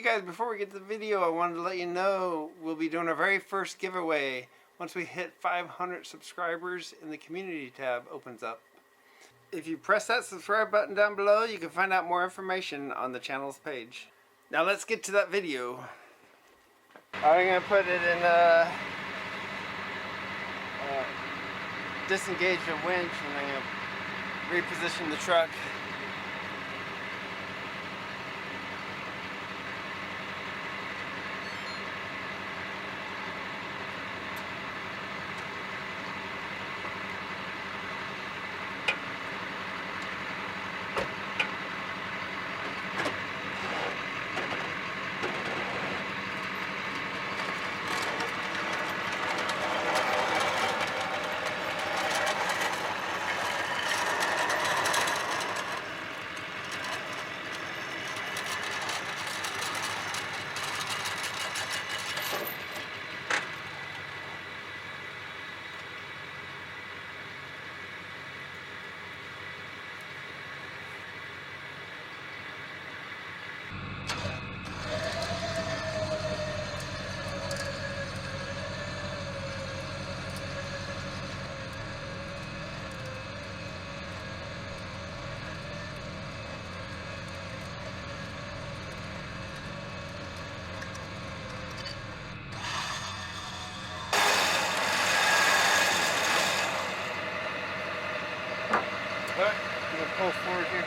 guys, before we get to the video, I wanted to let you know we'll be doing our very first giveaway once we hit 500 subscribers and the community tab opens up. If you press that subscribe button down below, you can find out more information on the channel's page. Now let's get to that video. I'm going to put it in disengage the winch, and I'm going to reposition the truck. I'm going to pull forward here.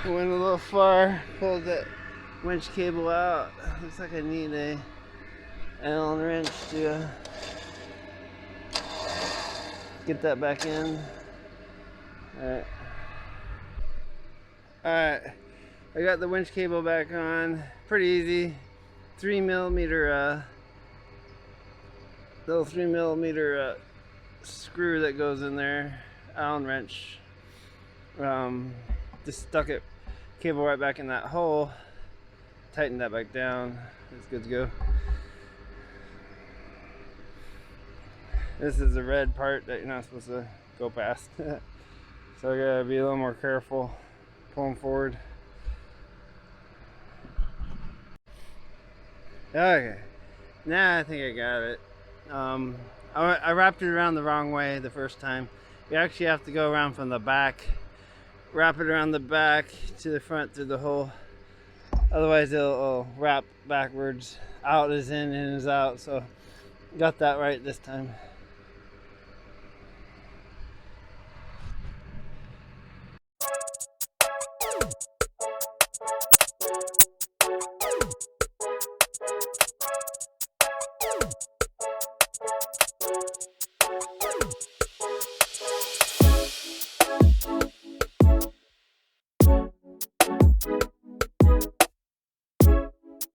Went a little far, pulled that winch cable out. Looks like I need a Allen wrench to get that back in. Alright. Alright. I got the winch cable back on. Pretty easy. 3mm little 3mm screw that goes in there. Allen wrench. Just stuck it cable right back in that hole, tighten that back down, it's good to go. This is the red part that you're not supposed to go past. So I gotta be a little more careful pulling forward. Okay, now I think I got it. I wrapped it around the wrong way the first time. You actually have to go around from the back, wrap it around the back to the front through the hole, otherwise it'll wrap backwards. Out is in is out, so got that right this time.